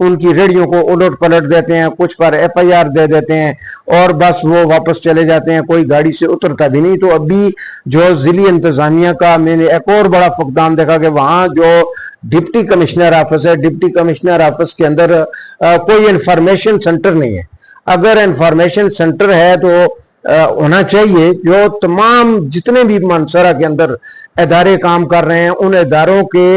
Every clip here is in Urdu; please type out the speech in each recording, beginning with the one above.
ان کی ریڑھیوں کو الٹ پلٹ دیتے ہیں, کچھ پر FIR دے دیتے ہیں اور بس وہ واپس چلے جاتے ہیں, کوئی گاڑی سے اترتا بھی نہیں. تو ابھی جو ضلعی انتظامیہ کا میں نے ایک اور بڑا فقدان دیکھا کہ وہاں جو ڈپٹی کمشنر آفس ہے, ڈپٹی کمشنر آفس کے اندر کوئی انفارمیشن سینٹر نہیں ہے. اگر انفارمیشن سینٹر ہے تو ہونا چاہیے جو تمام جتنے بھی مانسہرہ کے اندر ادارے کام کر رہے ہیں ان اداروں کے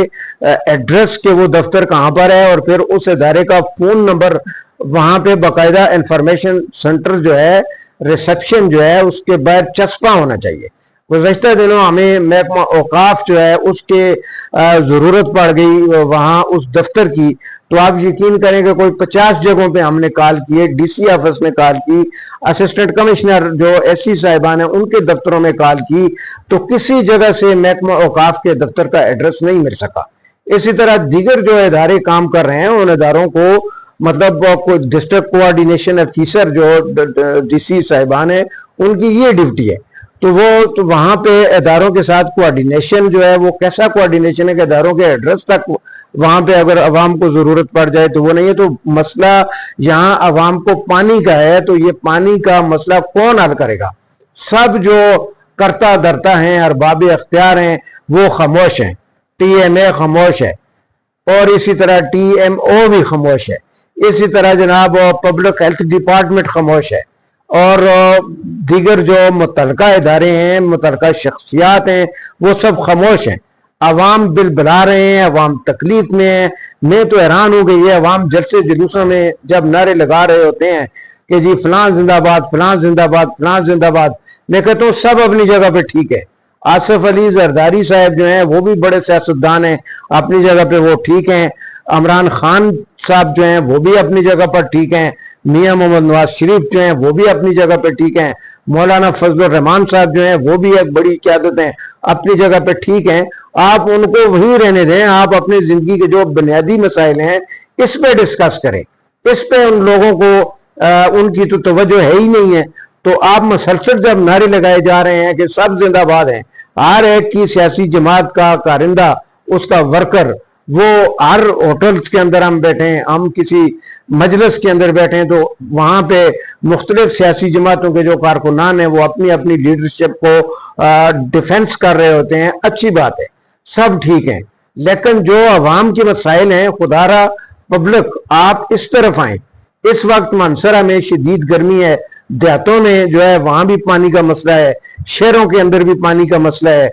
ایڈریس کے وہ دفتر کہاں پر ہے, اور پھر اس ادارے کا فون نمبر وہاں پہ باقاعدہ انفارمیشن سینٹر جو ہے, ریسپشن جو ہے اس کے باہر چسپاں ہونا چاہیے. گزشتہ دنوں ہمیں محکمہ اوقاف جو ہے اس کے ضرورت پڑ گئی وہاں اس دفتر کی, تو آپ یقین کریں کہ کوئی 50 جگہوں پہ ہم نے کال کیے, DC آفس میں کال کی, اسسٹنٹ کمشنر جو SC صاحبان ہیں ان کے دفتروں میں کال کی, تو کسی جگہ سے محکمہ اوقاف کے دفتر کا ایڈریس نہیں مل سکا. اسی طرح دیگر جو ادارے کام کر رہے ہیں ان اداروں کو مطلب ڈسٹرکٹ کوآرڈینیشن افیسر جو DC صاحبان ہیں ان کی یہ ڈیوٹی ہے, تو وہ تو وہاں پہ اداروں کے ساتھ کوآرڈینیشن جو ہے وہ کیسا کوآرڈینیشن ہے کہ اداروں کے ایڈریس تک وہاں پہ اگر عوام کو ضرورت پڑ جائے تو وہ نہیں ہے. تو مسئلہ یہاں عوام کو پانی کا ہے, تو یہ پانی کا مسئلہ کون حل کرے گا؟ سب جو کرتا درتا ہیں, ارباب اختیار ہیں, وہ خاموش ہیں. TMA خاموش ہے, اور اسی طرح TMO بھی خاموش ہے, اسی طرح جناب پبلک ہیلتھ ڈپارٹمنٹ خاموش ہے, اور دیگر جو متعلقہ ادارے ہیں, متعلقہ شخصیات ہیں, وہ سب خاموش ہیں. عوام بل بلا رہے ہیں, عوام تکلیف میں ہیں. میں تو حیران ہو گئی ہے, عوام جلسے جلوسوں میں جب نعرے لگا رہے ہوتے ہیں کہ جی فلاں زندہ باد, فلاں زندہ باد, فلاں زندہ باد, میں کہتا ہوں سب اپنی جگہ پہ ٹھیک ہے. آصف علی زرداری صاحب جو ہیں وہ بھی بڑے سیاستدان ہیں, اپنی جگہ پہ وہ ٹھیک ہیں. عمران خان صاحب جو ہیں وہ بھی اپنی جگہ پر ٹھیک ہیں. میاں محمد نواز شریف جو ہیں وہ بھی اپنی جگہ پہ ٹھیک ہیں. مولانا فضل الرحمان صاحب جو ہیں وہ بھی ایک بڑی قیادت ہیں, اپنی جگہ پہ ٹھیک ہیں. آپ ان کو وہیں رہنے دیں, آپ اپنی زندگی کے جو بنیادی مسائل ہیں اس پہ ڈسکس کریں. اس پہ ان لوگوں کو ان کی تو توجہ ہے ہی نہیں ہے. تو آپ مسلسل جب نعرے لگائے جا رہے ہیں کہ سب زندہ باد ہیں, ہر ایک کی سیاسی جماعت کا کارندہ, اس کا ورکر, وہ ہر ہوٹلز کے اندر ہم بیٹھے ہیں, ہم کسی مجلس کے اندر بیٹھے ہیں, تو وہاں پہ مختلف سیاسی جماعتوں کے جو کارکنان ہیں وہ اپنی اپنی لیڈرشپ کو ڈیفنس کر رہے ہوتے ہیں. اچھی بات ہے, سب ٹھیک ہیں, لیکن جو عوام کے مسائل ہیں, خدارا پبلک آپ اس طرف آئیں. اس وقت مانسہرہ میں شدید گرمی ہے, دیہاتوں میں جو ہے وہاں بھی پانی کا مسئلہ ہے, شہروں کے اندر بھی پانی کا مسئلہ ہے.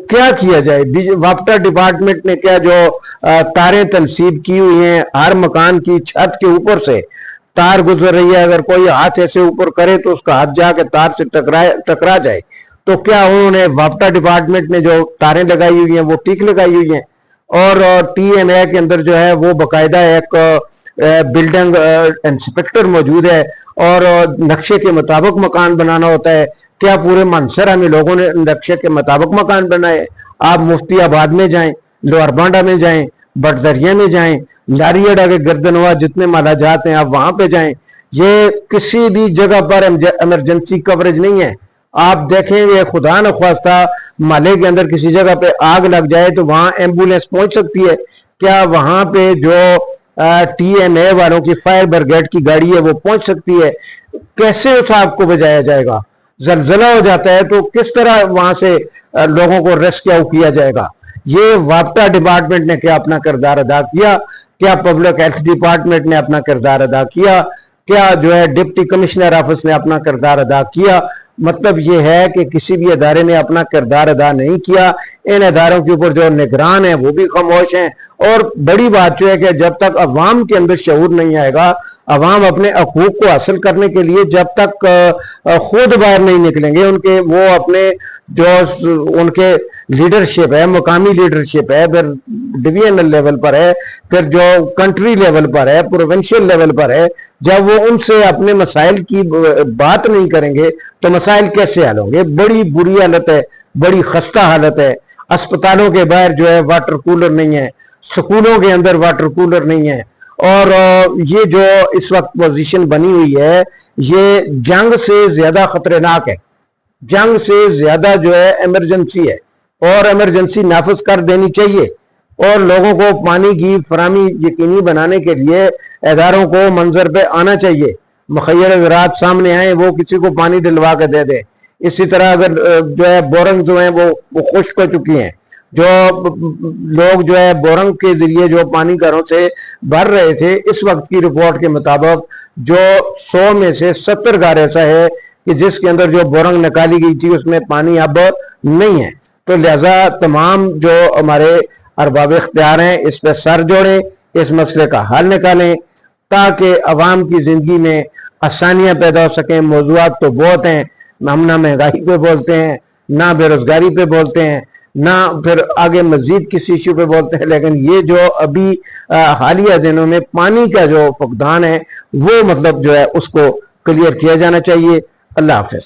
کیا کیا جائے؟ وابطہ ڈپارٹمنٹ نے کیا جو تاریں تنصیب کی ہوئی ہیں, ہر مکان کی چھت کے اوپر سے تار گزر رہی ہے, اگر کوئی ہاتھ ایسے اوپر کرے تو اس کا ہاتھ جا کے تار سے ٹکرا جائے, تو کیا انہوں نے وابطہ ڈپارٹمنٹ نے جو تاریں لگائی ہوئی ہیں وہ ٹھیک لگائی ہوئی ہیں؟ اور TMA کے اندر جو ہے وہ باقاعدہ ایک بلڈنگ انسپیکٹر موجود ہے, اور نقشے کے مطابق مکان بنانا ہوتا ہے. کیا پورے مانسہرہ میں لوگوں نے نقشے کے مطابق مکان بنائے؟ آپ مفتی آباد میں جائیں, لوہر بانڈا میں جائیں, بٹ دریا میں جائیں, لاری اڈا کے گردنوا جتنے مالا جات ہیں آپ وہاں پہ جائیں, یہ کسی بھی جگہ پر ایمرجنسی کوریج نہیں ہے. آپ دیکھیں یہ خدا نخواستہ مالے کے اندر کسی جگہ پہ آگ لگ جائے تو وہاں ایمبولینس پہنچ سکتی ہے کیا؟ وہاں پہ جو TMA والوں کی فائر بریگیڈ کی گاڑی ہے وہ پہنچ سکتی ہے؟ کیسے اس آگ کو بجھایا جائے گا؟ زلزلہ ہو جاتا ہے تو کس طرح وہاں سے لوگوں کو ریسکیو کیا جائے گا؟ یہ وابطہ ڈپارٹمنٹ نے کیا اپنا کردار ادا کیا؟ کیا پبلک ہیلتھ ڈپارٹمنٹ نے اپنا کردار ادا کیا؟ کیا جو ہے ڈپٹی کمشنر آفس نے اپنا کردار ادا کیا؟ مطلب یہ ہے کہ کسی بھی ادارے نے اپنا کردار ادا نہیں کیا. ان اداروں کے اوپر جو نگران ہیں وہ بھی خاموش ہیں. اور بڑی بات جو ہے کہ جب تک عوام کے اندر شعور نہیں آئے گا, عوام اپنے حقوق کو حاصل کرنے کے لیے جب تک خود باہر نہیں نکلیں گے, ان کے وہ اپنے جو ان کے لیڈرشپ ہے, مقامی لیڈرشپ ہے, پھر ڈویژنل لیول پر ہے, پھر جو کنٹری لیول پر ہے, پروونشل لیول پر ہے, جب وہ ان سے اپنے مسائل کی بات نہیں کریں گے تو مسائل کیسے حل ہوں گے؟ بڑی بری حالت ہے, بڑی خستہ حالت ہے. اسپتالوں کے باہر جو ہے واٹر کولر نہیں ہے, سکولوں کے اندر واٹر کولر نہیں ہے, اور یہ جو اس وقت پوزیشن بنی ہوئی ہے یہ جنگ سے زیادہ خطرناک ہے, جنگ سے زیادہ جو ہے ایمرجنسی ہے, اور ایمرجنسی نافذ کر دینی چاہیے. اور لوگوں کو پانی کی فراہمی یقینی بنانے کے لیے اداروں کو منظر پہ آنا چاہیے، مخیر زراعت سامنے آئیں، وہ کسی کو پانی دلوا کے دے دے۔ اسی طرح اگر جو ہے بورنگ جو ہیں وہ خشک ہو چکی ہیں، جو لوگ جو ہے بورنگ کے ذریعے جو پانی گھروں سے بھر رہے تھے، اس وقت کی رپورٹ کے مطابق جو 100 میں سے 70 گھر ایسا ہے کہ جس کے اندر جو بورنگ نکالی گئی تھی اس میں پانی اب نہیں ہے۔ تو لہذا تمام جو ہمارے ارباب اختیار ہیں اس پہ سر جوڑیں، اس مسئلے کا حل نکالیں تاکہ عوام کی زندگی میں آسانیاں پیدا ہو سکیں۔ موضوعات تو بہت ہیں، ہم نہ مہنگائی پہ بولتے ہیں، نہ بے روزگاری پہ بولتے ہیں، نہ پھر آگے مزید کسی ایشو پہ بولتے ہیں، لیکن یہ جو ابھی حالیہ دنوں میں پانی کا جو فقدان ہے وہ مطلب جو ہے اس کو کلیئر کیا جانا چاہیے۔ اللہ حافظ۔